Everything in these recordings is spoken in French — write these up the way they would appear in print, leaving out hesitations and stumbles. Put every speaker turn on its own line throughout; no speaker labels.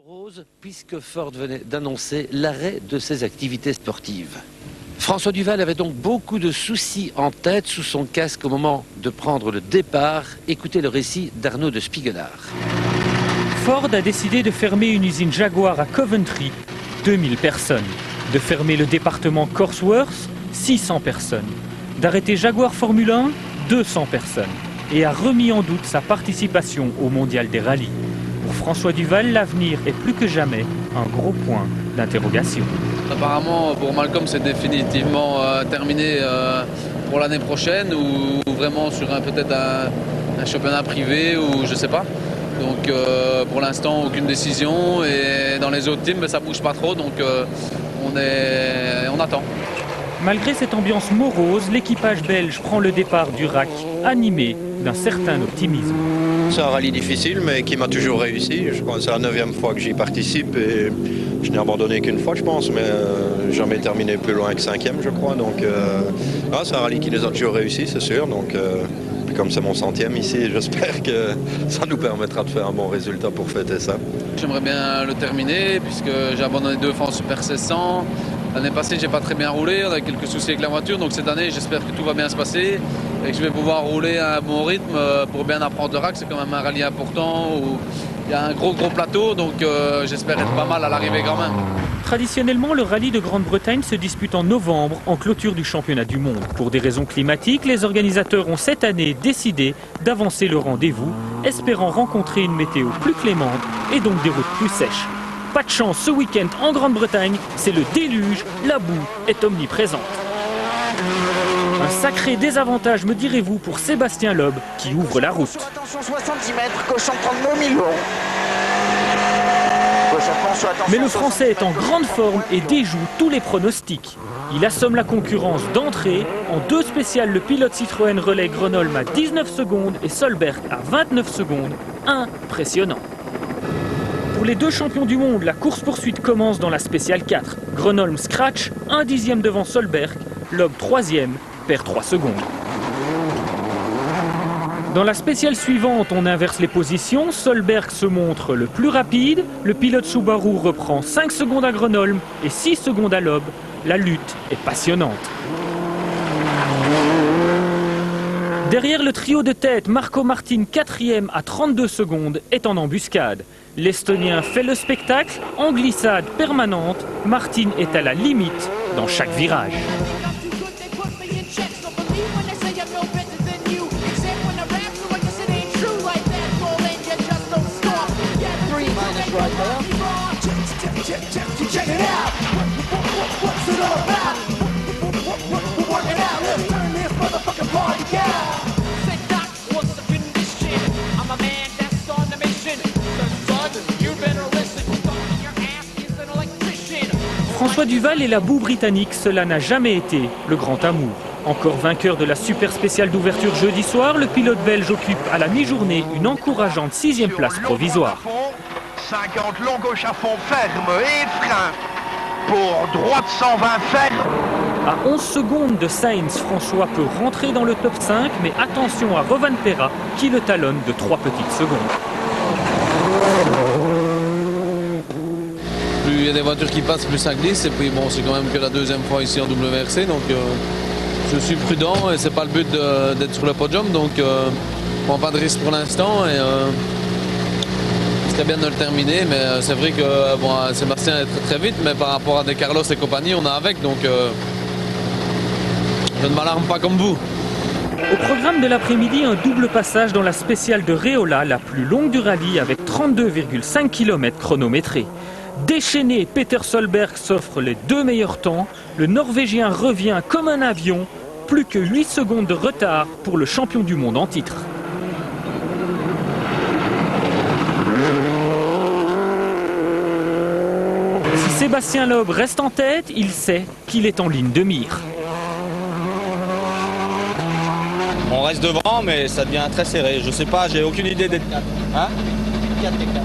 Rose, puisque Ford venait d'annoncer l'arrêt de ses activités sportives. François Duval avait donc beaucoup de soucis en tête sous son casque au moment de prendre le départ. Écoutez le récit d'Arnaud de Spiegelard.
Ford a décidé de fermer une usine Jaguar à Coventry, 2000 personnes. De fermer le département Cosworth, 600 personnes. D'arrêter Jaguar Formule 1, 200 personnes. Et a remis en doute sa participation au mondial des rallyes. Pour François Duval, l'avenir est plus que jamais un gros point d'interrogation.
Apparemment, pour Malcolm, c'est définitivement terminé pour l'année prochaine ou vraiment sur peut-être un championnat privé ou je sais pas. Donc pour l'instant, aucune décision et dans les autres teams, ça bouge pas trop, donc on attend.
Malgré cette ambiance morose, l'équipage belge prend le départ du RAC, animé d'un certain optimisme.
C'est un rallye difficile, mais qui m'a toujours réussi. Je crois que c'est la 9e fois que j'y participe et je n'ai abandonné qu'une fois, je pense, mais jamais terminé plus loin que 5e, je crois. Donc, c'est un rallye qui nous a toujours réussi, c'est sûr. Donc, puis comme c'est mon 100e ici, j'espère que ça nous permettra de faire un bon résultat pour fêter ça.
J'aimerais bien le terminer puisque j'ai abandonné 2 fois en Super 1600. L'année passée, j'ai pas très bien roulé, on a quelques soucis avec la voiture, donc cette année, j'espère que tout va bien se passer et que je vais pouvoir rouler à un bon rythme pour bien apprendre le RAC. C'est quand même un rallye important où il y a un gros plateau, donc j'espère être pas mal à l'arrivée quand même.
Traditionnellement, le rallye de Grande-Bretagne se dispute en novembre, en clôture du championnat du monde. Pour des raisons climatiques, les organisateurs ont cette année décidé d'avancer le rendez-vous, espérant rencontrer une météo plus clémente et donc des routes plus sèches. Pas de chance ce week-end en Grande-Bretagne, c'est le déluge, la boue est omniprésente. Un sacré désavantage, me direz-vous, pour Sébastien Loeb qui ouvre la route.
Attention 70 mètres, cochon 32 000 euros.
Mais le Français est en grande forme et déjoue tous les pronostics. Il assomme la concurrence d'entrée. En 2 spéciales, le pilote Citroën relais Grenoble à 19 secondes et Solberg à 29 secondes. Impressionnant. Pour les 2 champions du monde, la course-poursuite commence dans la spéciale 4. Grenoble scratch, 1 dixième devant Solberg. Loeb 3e, perd 3 secondes. Dans la spéciale suivante, on inverse les positions. Solberg se montre le plus rapide. Le pilote Subaru reprend 5 secondes à Grenoble et 6 secondes à Loeb. La lutte est passionnante. Derrière le trio de tête, Marco Martin, 4e à 32 secondes, est en embuscade. L'Estonien fait le spectacle, en glissade permanente. Martin est à la limite dans chaque virage. François Duval et la boue britannique, cela n'a jamais été le grand amour. Encore vainqueur de la super spéciale d'ouverture jeudi soir, le pilote belge occupe à la mi-journée une encourageante 6e place provisoire.
50 long gauche à fond ferme et frein pour droite 120 ferme.
À 11 secondes de Sainz, François peut rentrer dans le top 5, mais attention à Rovanperä qui le talonne de 3 petites secondes.
Plus il y a des voitures qui passent, plus ça glisse. Et puis bon, c'est quand même que la 2e fois ici en WRC, donc je suis prudent et c'est pas le but d'être sur le podium, donc je prends pas de risque pour l'instant et c'était bien de le terminer, mais c'est vrai que Sébastien est très vite, mais par rapport à des Carlos et compagnie, on a avec, donc je ne m'alarme pas comme vous.
Au programme de l'après-midi, un double passage dans la spéciale de Reola, la plus longue du rallye, avec 32,5 km chronométrés. Déchaîné, Peter Solberg s'offre les 2 meilleurs temps. Le Norvégien revient comme un avion. Plus que 8 secondes de retard pour le champion du monde en titre. Si Sébastien Loeb reste en tête, il sait qu'il est en ligne de mire.
On reste devant, mais ça devient très serré. Je sais pas, j'ai aucune idée d'être 4. Hein 4 d'écart.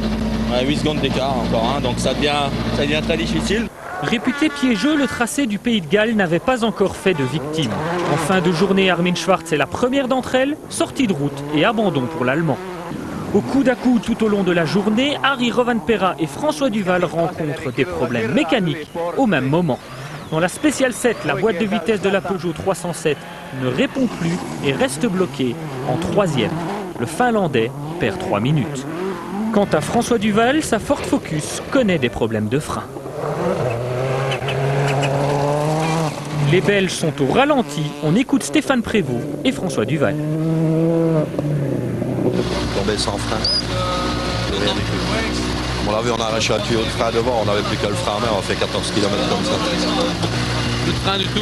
Ouais, 8 secondes d'écart encore, donc ça devient très difficile.
Réputé piégeux, le tracé du Pays de Galles n'avait pas encore fait de victimes. En fin de journée, Armin Schwarz est la première d'entre elles, sortie de route et abandon pour l'Allemand. Au coude à coude tout au long de la journée, Harry Rovanperä et François Duval rencontrent des problèmes mécaniques au même moment. Dans la Special 7, la boîte de vitesse de la Peugeot 307 ne répond plus et reste bloquée en 3e. Le Finlandais perd 3 minutes. Quant à François Duval, sa Ford Focus connaît des problèmes de frein. Les Belges sont au ralenti. On écoute Stéphane Prévost et François Duval.
Tombé sans frein. Rien du tout. On l'a vu, on a arraché un tuyau de frein devant, on n'avait plus qu'à le frein à main, on a fait 14 km comme ça.
Plus de frein du tout,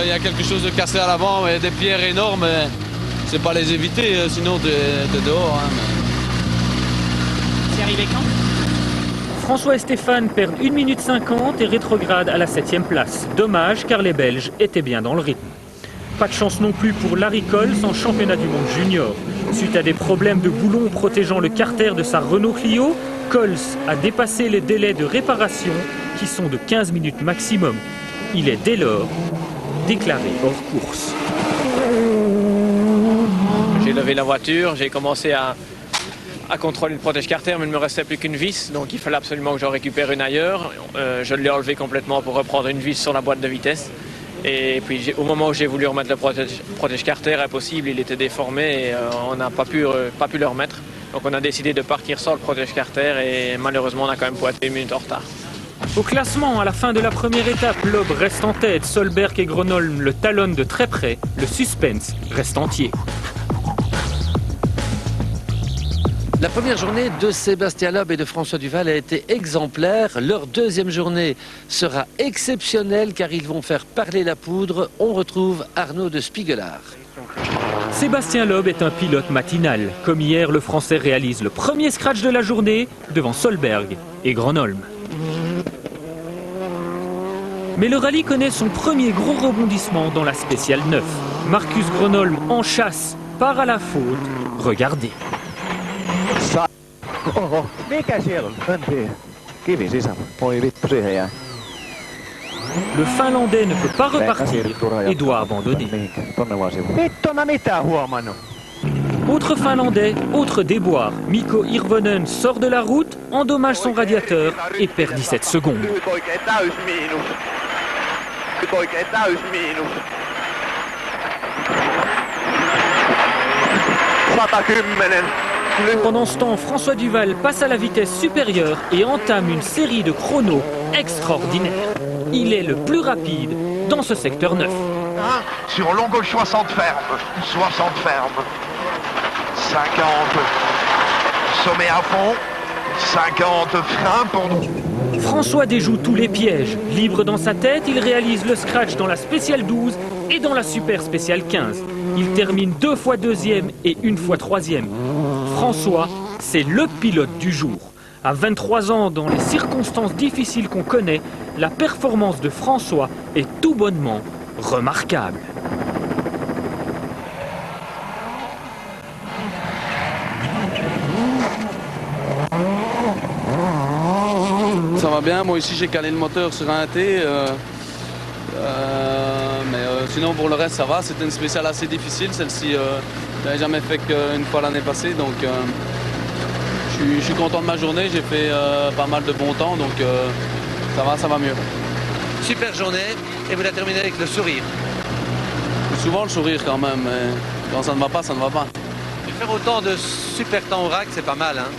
il y a quelque chose de cassé à l'avant, mais des pierres énormes, mais c'est pas les éviter, sinon t'es dehors. Hein, mais...
C'est arrivé quand ? François et Stéphane perdent 1 minute 50 et rétrogradent à la 7e place. Dommage car les Belges étaient bien dans le rythme. Pas de chance non plus pour Larry Coles en championnat du monde junior. Suite à des problèmes de boulons protégeant le carter de sa Renault Clio, Coles a dépassé les délais de réparation qui sont de 15 minutes maximum. Il est dès lors déclaré hors course.
J'ai levé la voiture, j'ai commencé à contrôler le protège-carter, mais il ne me restait plus qu'une vis, donc il fallait absolument que j'en récupère une ailleurs. Je l'ai enlevé complètement pour reprendre une vis sur la boîte de vitesse. Et puis au moment où j'ai voulu remettre le protège-carter, impossible, il était déformé et on n'a pas pu le remettre. Donc on a décidé de partir sans le protège-carter et malheureusement on a quand même pointé 1 minute en retard.
Au classement, à la fin de la première étape, Loeb reste en tête, Solberg et Gronholm le talonnent de très près, le suspense reste entier.
La première journée de Sébastien Loeb et de François Duval a été exemplaire. Leur deuxième journée sera exceptionnelle car ils vont faire parler la poudre. On retrouve Arnaud de Spiegelard.
Sébastien Loeb est un pilote matinal. Comme hier, le Français réalise le premier scratch de la journée devant Solberg et Gronholm. Mais le rallye connaît son premier gros rebondissement dans la Special 9. Marcus Gronholm en chasse, part à la faute. Regardez.
Oho, mikä siellä on? Kivi sisällä. Voi vittu, siihen jää.
Le Finlandais ne peut pas repartir et doit abandonner.
Vittu, mä mitään huomannut.
Autre Finlandais, autre déboire. Mikko Hirvonen sort de la route, endommage son radiateur et perd 17 secondes.
Nyt oikein täysmiinus. Nyt oikein täysmiinus. 110.
Pendant ce temps, François Duval passe à la vitesse supérieure et entame une série de chronos extraordinaires. Il est le plus rapide dans ce secteur 9.
Sur long gauche 60 ferme. 60 ferme. 50. Sommet à fond. 50 freins pour nous.
François déjoue tous les pièges. Libre dans sa tête, il réalise le scratch dans la Special 12 et dans la Super Special 15. Il termine 2 fois 2e et 1 fois 3e. François, c'est le pilote du jour. À 23 ans, dans les circonstances difficiles qu'on connaît, la performance de François est tout bonnement remarquable.
Ça va bien, moi ici j'ai calé le moteur sur un T. Sinon pour le reste ça va, c'était une spéciale assez difficile, celle-ci je n'avais jamais fait qu'une fois l'année passée, donc je suis content de ma journée, j'ai fait pas mal de bon temps, donc ça va mieux.
Super journée et vous la terminez avec le sourire.
Souvent le sourire quand même, mais quand ça ne va pas, ça ne va pas.
Et faire autant de super temps au rack, c'est pas mal, hein?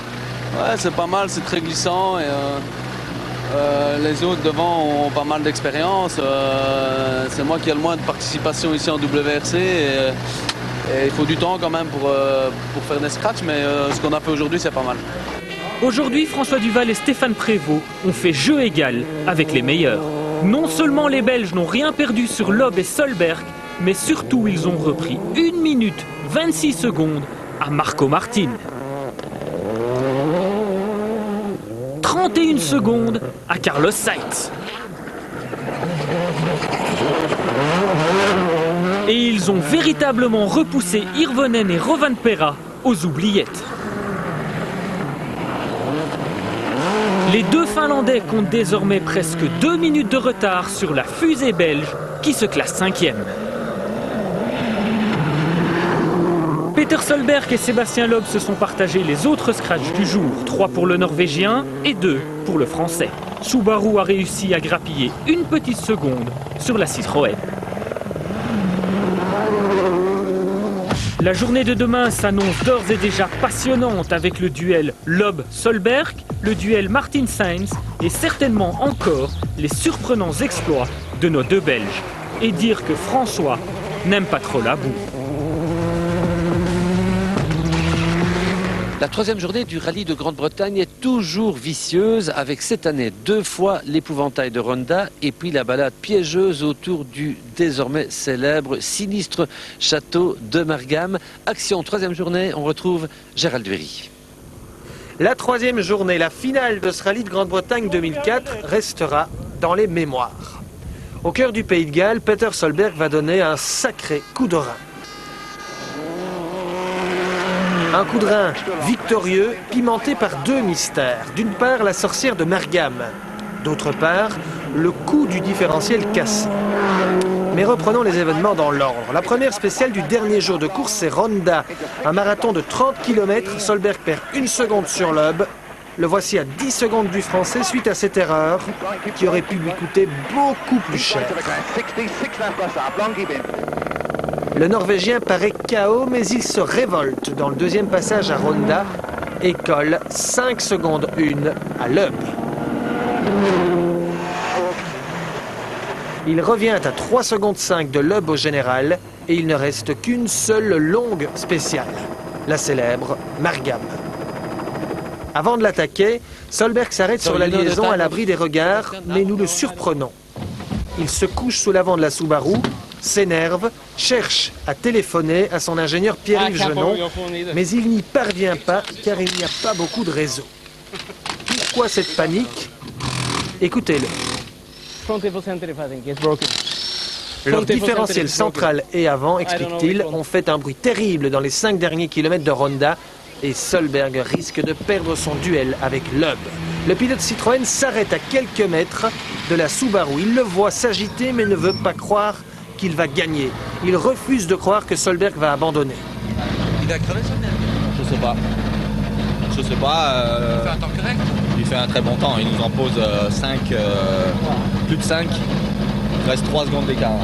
Ouais, c'est pas mal, c'est très glissant et les autres devant ont pas mal d'expérience. C'est moi qui ai le moins de participation ici en WRC et il faut du temps quand même pour faire des scratchs, mais ce qu'on a fait aujourd'hui c'est pas mal.
Aujourd'hui, François Duval et Stéphane Prévost ont fait jeu égal avec les meilleurs. Non seulement les Belges n'ont rien perdu sur Loeb et Solberg, mais surtout ils ont repris 1 minute 26 secondes à Marco Martin. 31 secondes à Carlos Sainz. Et ils ont véritablement repoussé Hirvonen et Rovanperä aux oubliettes. Les deux Finlandais comptent désormais presque 2 minutes de retard sur la fusée belge qui se classe 5e. Peter Solberg et Sébastien Loeb se sont partagés les autres scratchs du jour. 3 pour le Norvégien et 2 pour le Français. Subaru a réussi à grappiller une petite seconde sur la Citroën. La journée de demain s'annonce d'ores et déjà passionnante avec le duel Loeb-Solberg, le duel Martin-Sainz et certainement encore les surprenants exploits de nos deux Belges. Et dire que François n'aime pas trop la boue.
La troisième journée du rallye de Grande-Bretagne est toujours vicieuse avec cette année 2 fois l'épouvantail de Ronda et puis la balade piégeuse autour du désormais célèbre sinistre château de Margam. Action, troisième journée, on retrouve Gérald Véry.
La troisième journée, la finale de ce rallye de Grande-Bretagne 2004 restera dans les mémoires. Au cœur du Pays de Galles, Peter Solberg va donner un sacré coup de rein. Un coup de rein victorieux, pimenté par 2 mystères. D'une part, la sorcière de Margam. D'autre part, le coup du différentiel cassé. Mais reprenons les événements dans l'ordre. La première spéciale du dernier jour de course, c'est Ronda. Un marathon de 30 km. Solberg perd 1 seconde sur Loeb. Le voici à 10 secondes du Français suite à cette erreur qui aurait pu lui coûter beaucoup plus cher. Le Norvégien paraît KO, mais il se révolte dans le deuxième passage à Ronda et colle 5 secondes 1 à Loeb. Il revient à 3 secondes 5 de Loeb au général et il ne reste qu'une seule longue spéciale, la célèbre Margam. Avant de l'attaquer, Solberg s'arrête sur la liaison à l'abri des regards, mais nous le surprenons. Il se couche sous l'avant de la Subaru, s'énerve, cherche à téléphoner à son ingénieur Pierre-Yves Genon, mais il n'y parvient pas car il n'y a pas beaucoup de réseau. Pourquoi cette panique? Écoutez-le. Leur différentiel central et avant, explique-t-il, ont fait un bruit terrible dans les 5 derniers kilomètres de Ronda et Solberg risque de perdre son duel avec Loeb. Le pilote Citroën s'arrête à quelques mètres de la Subaru. Il le voit s'agiter mais ne veut pas croire qu'il va gagner. Il refuse de croire que Solberg va abandonner.
Il a crevé Solberg? Je sais pas. Je sais pas.
Il fait un temps correct?
Il fait un très bon temps. Il nous en pose 5, plus de 5. Il reste 3 secondes d'écart.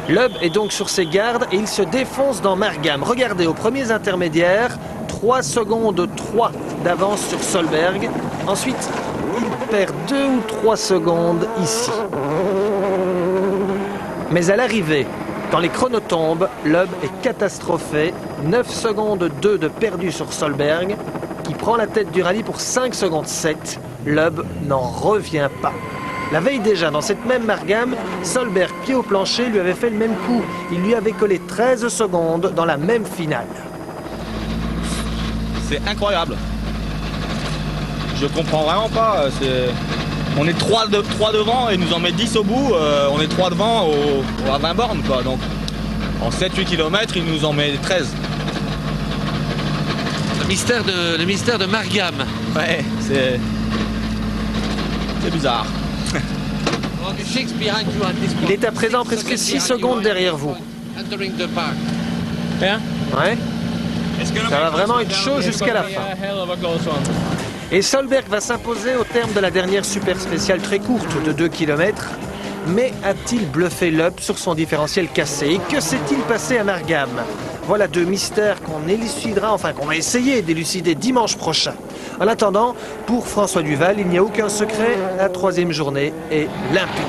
Loeb est donc sur ses gardes et il se défonce dans Margam. Regardez, aux premiers intermédiaires, 3 secondes 3 d'avance sur Solberg. Ensuite, il perd 2 ou 3 secondes ici. Mais à l'arrivée, quand les chronos tombent, Loeb est catastrophé. 9 secondes 2 de perdu sur Solberg, qui prend la tête du rallye pour 5 secondes 7. Loeb n'en revient pas. La veille déjà, dans cette même Margam, Solberg, pied au plancher, lui avait fait le même coup. Il lui avait collé 13 secondes dans la même finale.
C'est incroyable. Je comprends vraiment pas. On est 3 devant et il nous en met 10 au bout. On est 3 devant à 20 bornes, quoi. Donc en 7-8 km, il nous en met 13.
Le mystère de Margam.
Ouais, c'est bizarre.
Il est à présent presque 6 secondes derrière vous. Ouais. Ça va vraiment être chaud jusqu'à la fin. Et Solberg va s'imposer au terme de la dernière super spéciale très courte de 2 km. Mais a-t-il bluffé Loeb sur son différentiel cassé? Et que s'est-il passé à Margam? Voilà 2 mystères qu'on élucidera, enfin qu'on va essayer d'élucider dimanche prochain. En attendant, pour François Duval, il n'y a aucun secret, la troisième journée est limpide.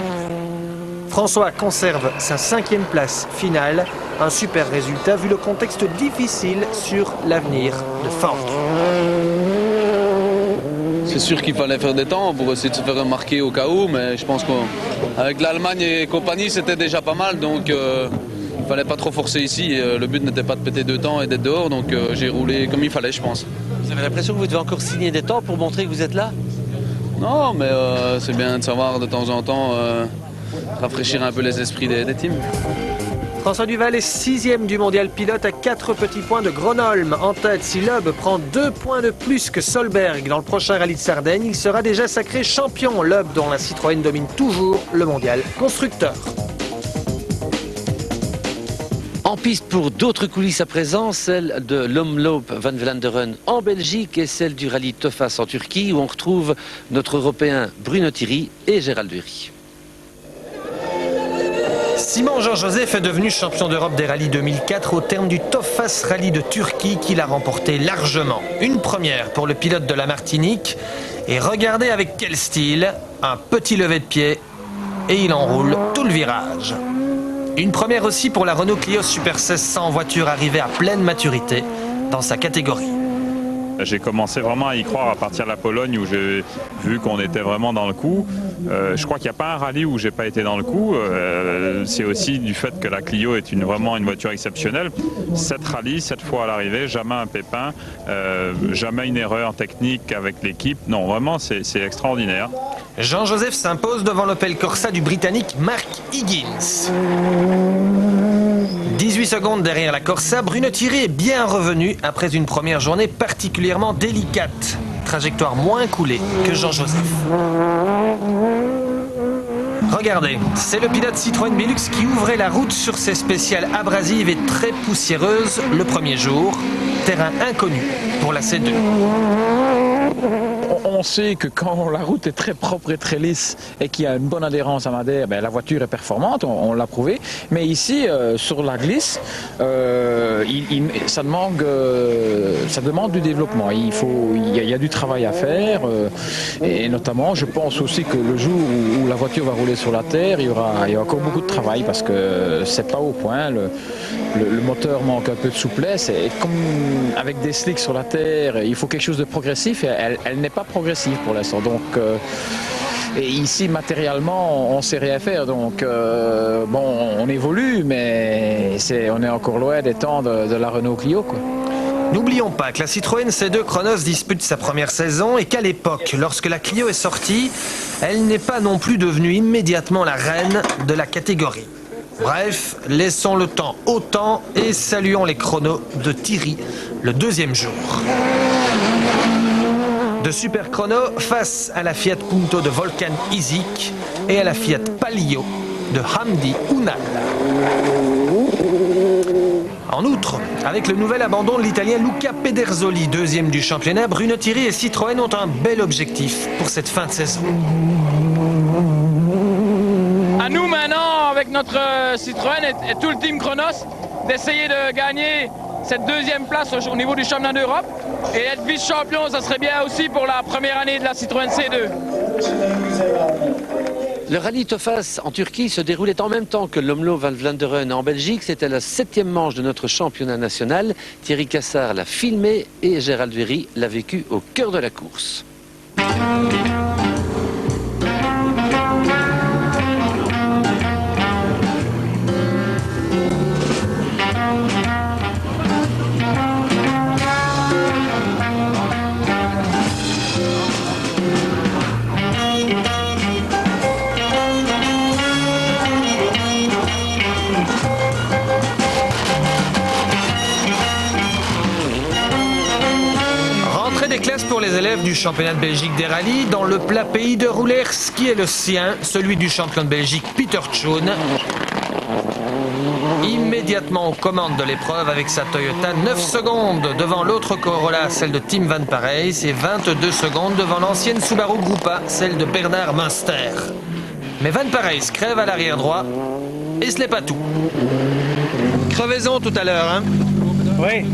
François conserve sa 5e place finale, un super résultat vu le contexte difficile sur l'avenir de Ford.
C'est sûr qu'il fallait faire des temps pour essayer de se faire remarquer au cas où, mais je pense qu'avec l'Allemagne et compagnie, c'était déjà pas mal, donc il fallait pas trop forcer ici. Le but n'était pas de péter 2 temps et d'être dehors, donc j'ai roulé comme il fallait, je pense.
Vous avez l'impression que vous devez encore signer des temps pour montrer que vous êtes là?
Non, mais c'est bien de savoir de temps en temps rafraîchir un peu les esprits des teams.
François Duval est 6e du mondial pilote à 4 petits points de Gronholm. En tête, si Loeb prend 2 points de plus que Solberg dans le prochain rallye de Sardaigne, il sera déjà sacré champion. Loeb, dont la Citroën domine toujours le mondial constructeur.
En piste pour d'autres coulisses à présent, celle de l'Omloop van Vlaanderen en Belgique et celle du rallye Tofas en Turquie où on retrouve notre Européen Bruno Thierry et Gérald Dury.
Simon Jean-Joseph est devenu champion d'Europe des rallyes 2004 au terme du Tofas Rallye de Turquie qu'il a remporté largement. Une première pour le pilote de la Martinique. Et regardez avec quel style, un petit lever de pied et il enroule tout le virage. Une première aussi pour la Renault Clio Super 1600, voiture arrivée à pleine maturité dans sa catégorie.
J'ai commencé vraiment à y croire à partir de la Pologne où j'ai vu qu'on était vraiment dans le coup. Je crois qu'il n'y a pas un rallye où j'ai pas été dans le coup. C'est aussi du fait que la Clio est vraiment une voiture exceptionnelle. 7 rallyes, 7 fois à l'arrivée, jamais un pépin, jamais une erreur technique avec l'équipe. Non, vraiment, c'est extraordinaire.
Jean-Joseph s'impose devant l'Opel Corsa du Britannique Mark Higgins. 18 secondes derrière la Corsa, Bruno Thierry est bien revenu après une première journée particulièrement délicate. Trajectoire moins coulée que Jean-Joseph. Regardez, c'est le pilote Citroën Belux qui ouvrait la route sur ses spéciales abrasives et très poussiéreuses le premier jour. Terrain inconnu pour la C2.
On sait que quand la route est très propre et très lisse et qu'il y a une bonne adhérence à Madère, la voiture est performante, on l'a prouvé. Mais ici, sur la glisse, ça demande du développement. Il y a du travail à faire. Et notamment, je pense aussi que le jour où la voiture va rouler sur la terre, il y aura encore beaucoup de travail parce que c'est pas au point. Le moteur manque un peu de souplesse. Et comme avec des slicks sur la terre, il faut quelque chose de progressif. Et elle n'est pas progressive pour l'instant. Donc, et ici, matériellement, on ne sait rien faire. Donc, on évolue, mais on est encore loin des temps de la Renault Clio, quoi.
N'oublions pas que la Citroën C2 Chronos dispute sa première saison et qu'à l'époque, lorsque la Clio est sortie, elle n'est pas non plus devenue immédiatement la reine de la catégorie. Bref, laissons le temps au temps et saluons les chronos de Thierry le deuxième jour. De Super Chrono face à la Fiat Punto de Volkan Isic et à la Fiat Palio de Hamdi Unal. En outre, avec le nouvel abandon de l'Italien Luca Pedersoli, deuxième du championnat, Bruno Thierry et Citroën ont un bel objectif pour cette fin de saison.
À nous maintenant, avec notre Citroën et tout le team Chronos, d'essayer de gagner cette deuxième place au niveau du championnat d'Europe. Et être vice-champion, ça serait bien aussi pour la première année de la Citroën C2.
Le rallye Tofas en Turquie se déroulait en même temps que l'Omloop van Vlaanderen en Belgique. C'était la 7e manche de notre championnat national. Thierry Cassard l'a filmé et Gérald Dury l'a vécu au cœur de la course.
Pour les élèves du championnat de Belgique des rallyes, dans le plat pays de Roulers qui est le sien, celui du champion de Belgique Peter Schoen. Immédiatement aux commandes de l'épreuve avec sa Toyota, 9 secondes devant l'autre Corolla, celle de Tim Van Parijs, et 22 secondes devant l'ancienne Subaru Gruppa, celle de Bernard Münster. Mais Van Parijs crève à l'arrière droit, et ce n'est pas tout. Crevaison tout à l'heure, hein?
Oui,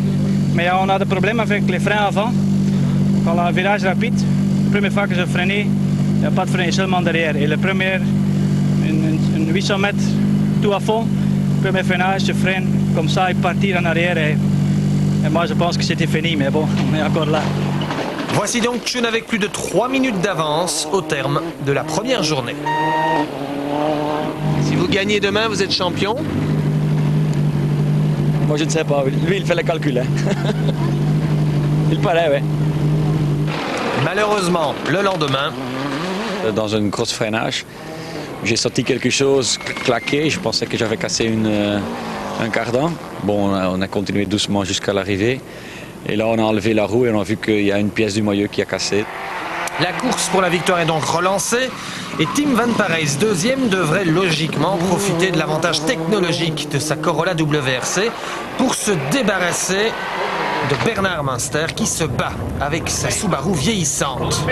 mais on a des problèmes avec les freins avant. Dans le virage rapide, la première fois que je freinais, il n'y a pas de frein, seulement derrière. Et le premier, une 800 mètres, tout à fond, premier freinage, je freine comme ça et partir en arrière. Et moi, je pense que c'était fini, mais bon, on est encore là.
Voici donc Schoen avec plus de 3 minutes d'avance au terme de la première journée. Si vous gagnez demain, vous êtes champion?
Moi, je ne sais pas. Lui, il fait le calcul. Hein. Il paraît, oui.
Malheureusement, le lendemain...
Dans une grosse freinage, j'ai senti quelque chose claquer. Je pensais que j'avais cassé un cardan. Bon, on a continué doucement jusqu'à l'arrivée. Et là, on a enlevé la roue et on a vu qu'il y a une pièce du moyeu qui a cassé.
La course pour la victoire est donc relancée et Tim Van Parijs, deuxième, devrait logiquement profiter de l'avantage technologique de sa Corolla WRC pour se débarrasser de Bernard Munster qui se bat avec sa Subaru vieillissante.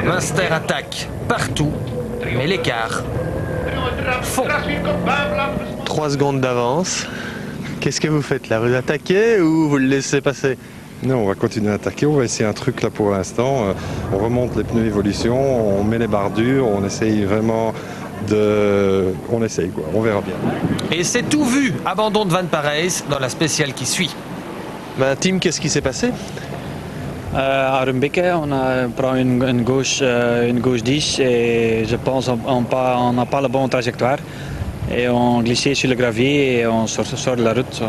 Munster attaque partout, mais l'écart fond.
3 secondes d'avance. Qu'est-ce que vous faites là? Vous attaquez ou vous le laissez passer?
Non, on va continuer à attaquer, on va essayer un truc là pour l'instant. On remonte les pneus évolution, on met les barres dures, on essaye vraiment de... On essaye quoi, on verra bien.
Et c'est tout vu, abandon de Van Parijs dans la spéciale qui suit.
Tim, qu'est-ce qui s'est passé?
À Rumbeke, on prend une gauche 10 et je pense on n'a pas la bonne trajectoire. Et on glissait sur le gravier et on sort de la route.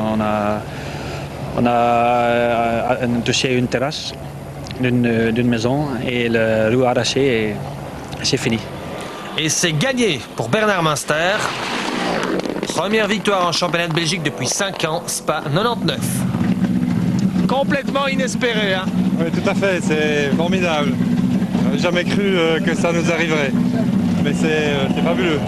On a touché une terrasse d'une maison et la roue arrachée et c'est fini.
Et c'est gagné pour Bernard Munster. Première victoire en championnat de Belgique depuis 5 ans, Spa 99. Complètement inespéré, hein?
Oui, tout à fait, c'est formidable. Jamais cru que ça nous arriverait. Mais c'est fabuleux.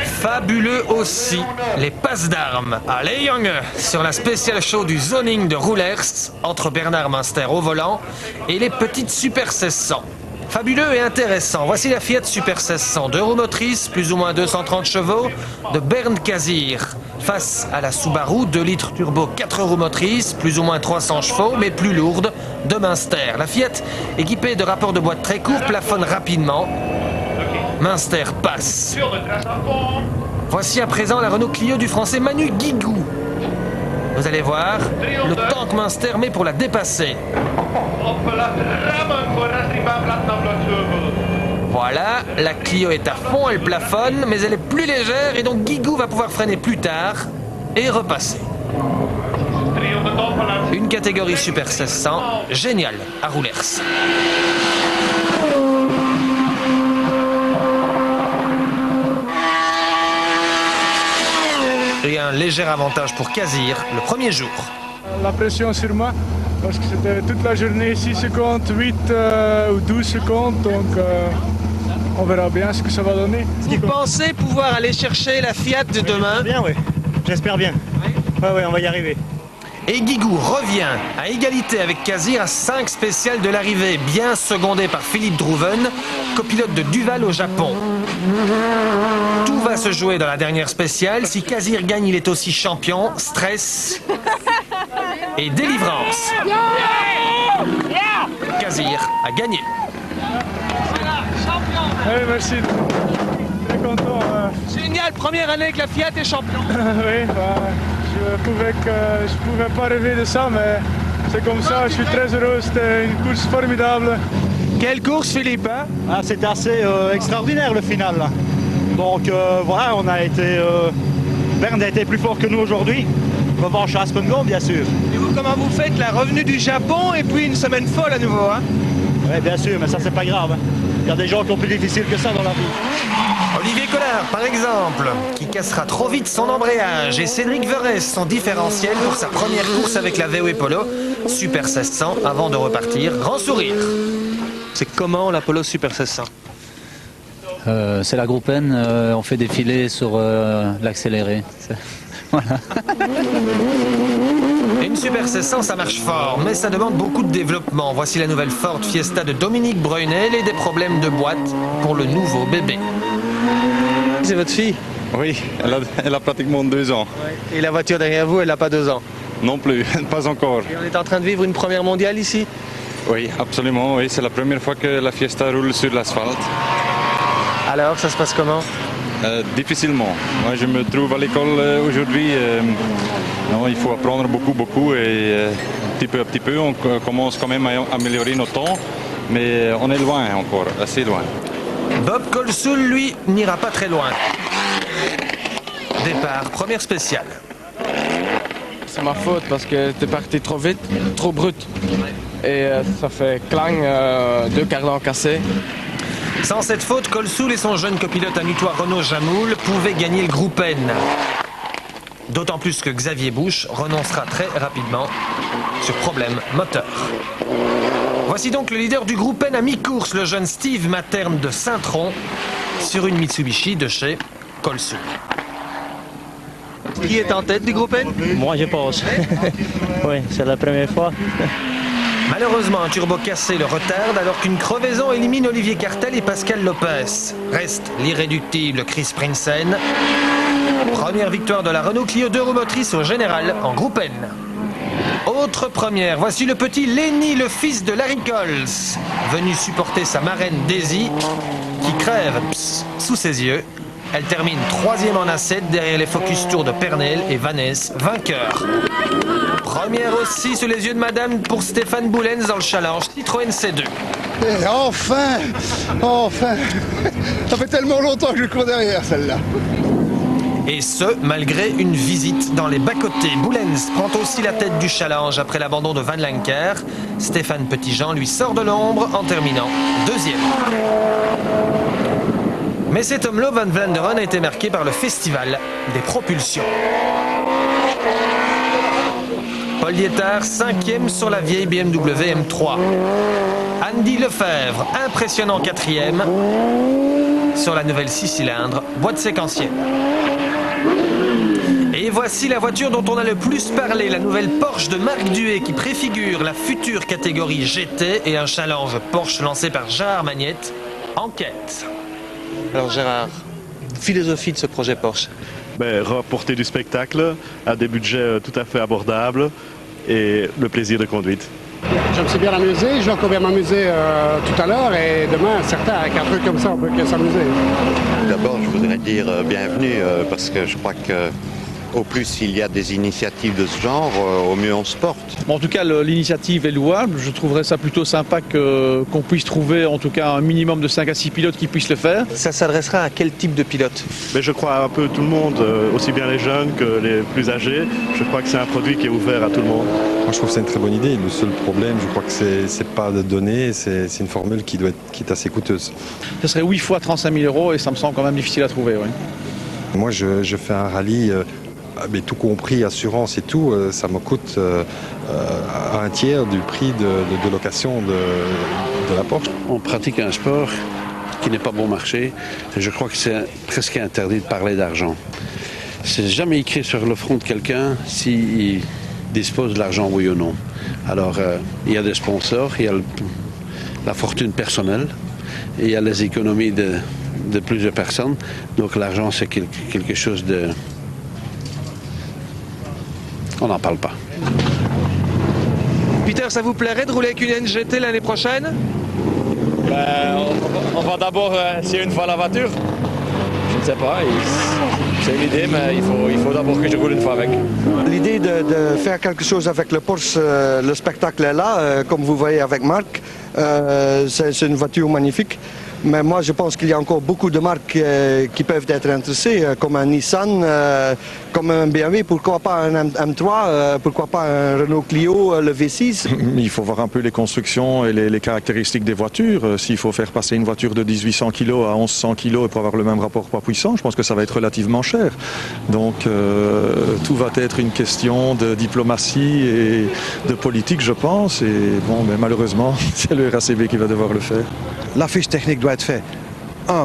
Fabuleux aussi, les passes d'armes à Lejonge sur la spéciale show du zoning de Roulers entre Bernard Munster au volant et les petites Super 1600. Fabuleux et intéressant. Voici la Fiat Super 1600, 2 roues motrices, plus ou moins 230 chevaux, de Bernd Kazir. Face à la Subaru, 2 litres turbo, 4 roues motrices, plus ou moins 300 chevaux, mais plus lourde, de Munster. La Fiat, équipée de rapports de boîte très courts, plafonne rapidement. Munster passe. Voici à présent la Renault Clio du français Manu Guigou. Vous allez voir le temps que Munster met pour la dépasser. Voilà, la Clio est à fond, elle plafonne, mais elle est plus légère et donc Guigou va pouvoir freiner plus tard et repasser. Une catégorie Super 1600, géniale à Roulers. Et un léger avantage pour Kazir le premier jour.
La pression sur moi, parce que c'était toute la journée 6 secondes, 8 ou 12 secondes, donc on verra bien ce que ça va donner.
Vous pensez pouvoir aller chercher la Fiat de demain?
Bien, oui. J'espère bien. Oui, on va y arriver.
Et Guigou revient à égalité avec Kazir à 5 spéciales de l'arrivée, bien secondé par Philippe Drouven, copilote de Duval au Japon. Tout va se jouer dans la dernière spéciale. Si Kazir gagne, il est aussi champion. Stress et délivrance. Kazir a gagné.
Oui, merci. Très content.
Génial, première année que la Fiat est champion.
Oui, je pouvais pas rêver de ça, mais c'est comme ça. Je suis très heureux. C'était une course formidable.
Quelle course, Philippe, hein?
C'était assez extraordinaire le final. Là. Donc voilà, on a été. Bernd a été plus fort que nous aujourd'hui. Revanche à Aspengård, bien sûr.
Et vous, comment vous faites la revenue du Japon et puis une semaine folle à nouveau, hein?
Oui, bien sûr, mais ça, c'est pas grave. Hein. Il y a des gens qui ont plus difficile que ça dans la vie.
Olivier Collard, par exemple, qui cassera trop vite son embrayage, et Cédric Verès, son différentiel pour sa première course avec la VW Polo, Super 1600, avant de repartir, grand sourire. C'est comment la Polo Super 1600?
C'est la groupe N, on fait défiler sur l'accéléré. Voilà.
Une Super 1600, ça marche fort, mais ça demande beaucoup de développement. Voici la nouvelle Ford Fiesta de Dominique Breunel et des problèmes de boîte pour le nouveau bébé.
C'est votre fille?
Oui, elle a pratiquement 2 ans.
Et la voiture derrière vous, elle n'a pas 2 ans?
Non plus, pas encore.
Et on est en train de vivre une première mondiale ici?
Oui, absolument, oui, c'est la première fois que la Fiesta roule sur l'asphalte.
Alors, ça se passe comment?
Difficilement. Moi, je me trouve à l'école aujourd'hui. Il faut apprendre beaucoup et petit peu, on commence quand même à améliorer nos temps, mais on est loin encore, assez loin.
Bob Colsoul, lui, n'ira pas très loin. Départ, première spéciale.
C'est ma faute parce que t'es parti trop vite, trop brut. Et ça fait clang, 2 cardans cassés.
Sans cette faute, Colsoul et son jeune copilote amutoir Renaud Jamoul pouvaient gagner le groupe N. D'autant plus que Xavier Busch renoncera très rapidement sur problème moteur. Voici donc le leader du groupe N à mi-course, le jeune Steve Materne de Saint-Tron, sur une Mitsubishi de chez Kolsu.
Qui est en tête du groupe N?
Moi, je pense. Oui, c'est la première fois.
Malheureusement, un turbo cassé le retarde alors qu'une crevaison élimine Olivier Cartel et Pascal Lopez. Reste l'irréductible Chris Prinsen. Première victoire de la Renault Clio 2 roues motrices au général en groupe N. Autre première, voici le petit Lenny, le fils de Larry Coles, venu supporter sa marraine Daisy, qui crève sous ses yeux. Elle termine 3e en A7 derrière les Focus Tour de Pernel et Vanesse, vainqueur. Première aussi sous les yeux de madame pour Stéphane Boulens dans le challenge Citroën C2.
Et enfin, enfin, ça fait tellement longtemps que je cours derrière celle-là.
Et ce, malgré une visite dans les bas-côtés. Boulens prend aussi la tête du challenge après l'abandon de Van Lanker. Stéphane Petitjean lui sort de l'ombre en terminant 2e. Mais cet homme-là, Van Vlanderen, a été marqué par le festival des propulsions. Paul Lietard, 5e sur la vieille BMW M3. Andy Lefebvre, impressionnant 4e sur la nouvelle 6 cylindres, boîte séquentielle. Et voici la voiture dont on a le plus parlé, la nouvelle Porsche de Marc Duet qui préfigure la future catégorie GT et un challenge Porsche lancé par Gérard Magnette, Enquête.
Alors Gérard, philosophie de ce projet Porsche?
Rapporter du spectacle à des budgets tout à fait abordables et le plaisir de conduite.
Je me suis bien amusé, je vais encore bien m'amuser tout à l'heure et demain, certain, avec un truc comme ça, on peut que s'amuser.
D'abord, je voudrais dire bienvenue parce que je crois que au plus il y a des initiatives de ce genre, au mieux on se porte.
En tout cas, l'initiative est louable. Je trouverais ça plutôt sympa qu'on puisse trouver en tout cas un minimum de 5 à 6 pilotes qui puissent le faire.
Ça s'adressera à quel type de pilote?
Je crois un peu tout le monde, aussi bien les jeunes que les plus âgés. Je crois que c'est un produit qui est ouvert à tout le monde.
Moi, je trouve que c'est une très bonne idée. Le seul problème, je crois que c'est pas de données, c'est une formule qui est assez coûteuse.
Ce serait 8 fois 35 000 € et ça me semble quand même difficile à trouver. Oui.
Moi, je fais un rallye, mais tout compris, assurance et tout, ça me coûte un tiers du prix de location de la Porsche.
On pratique un sport qui n'est pas bon marché. Et je crois que c'est presque interdit de parler d'argent. C'est jamais écrit sur le front de quelqu'un s'il dispose de l'argent, oui ou non. Alors, il y a des sponsors, il y a la fortune personnelle, et il y a les économies de plusieurs personnes. Donc l'argent, c'est quelque chose de... On n'en parle pas.
Peter, ça vous plairait de rouler avec une NGT l'année prochaine?
On va d'abord essayer une fois la voiture. Je ne sais pas, c'est une idée, mais il faut d'abord que je roule une fois avec.
L'idée de faire quelque chose avec le Porsche, le spectacle est là, comme vous voyez avec Marc. C'est une voiture magnifique. Mais moi, je pense qu'il y a encore beaucoup de marques qui peuvent être intéressées, comme un Nissan, comme un BMW, pourquoi pas un M3, pourquoi pas un Renault Clio, le V6.
Il faut voir un peu les constructions et les caractéristiques des voitures. S'il faut faire passer une voiture de 1800 kg à 1100 kg pour avoir le même rapport poids-puissance, je pense que ça va être relativement cher. Donc tout va être une question de diplomatie et de politique, je pense. Et bon, mais malheureusement, c'est le RACB qui va devoir le faire.
La fiche technique doit être faite,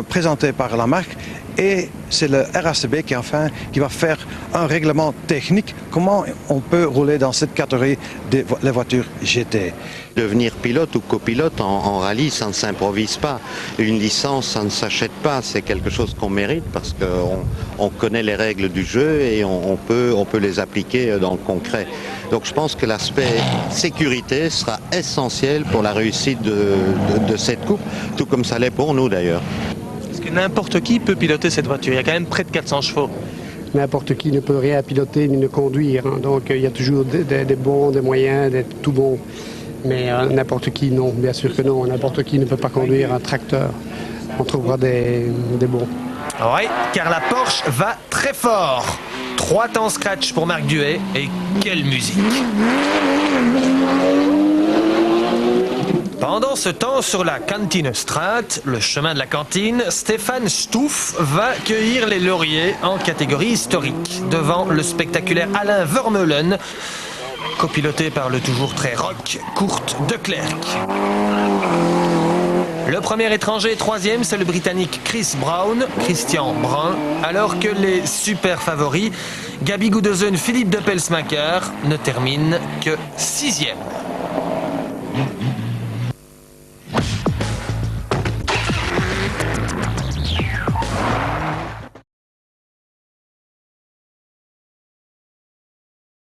présentée par la marque, et c'est le RACB qui va faire un règlement technique, comment on peut rouler dans cette catégorie des voitures GT.
Devenir pilote ou copilote en rallye, ça ne s'improvise pas. Une licence, ça ne s'achète pas. C'est quelque chose qu'on mérite parce qu'on connaît les règles du jeu et on peut les appliquer dans le concret. Donc je pense que l'aspect sécurité sera essentiel pour la réussite de cette coupe, tout comme ça l'est pour nous d'ailleurs.
Est-ce que n'importe qui peut piloter cette voiture? Il y a quand même près de 400 chevaux.
N'importe qui ne peut rien piloter ni ne conduire. Donc il y a toujours des bons, des moyens, des tout bons. Mais n'importe qui, non, bien sûr que non. N'importe qui ne peut pas conduire un tracteur. On trouvera des bons.
Oui, car la Porsche va très fort. 3 temps scratch pour Marc Duet, et quelle musique! Pendant ce temps, sur la Kantinestraat, le chemin de la cantine, Stéphane Stouff va cueillir les lauriers en catégorie historique, devant le spectaculaire Alain Vermeulen, copiloté par le toujours très rock Kurt De Klerk. Le premier étranger troisième, c'est le Britannique Christian Brun, alors que les super favoris, Gabi Goedesen, Philippe de Pelsmaker, ne terminent que 6e.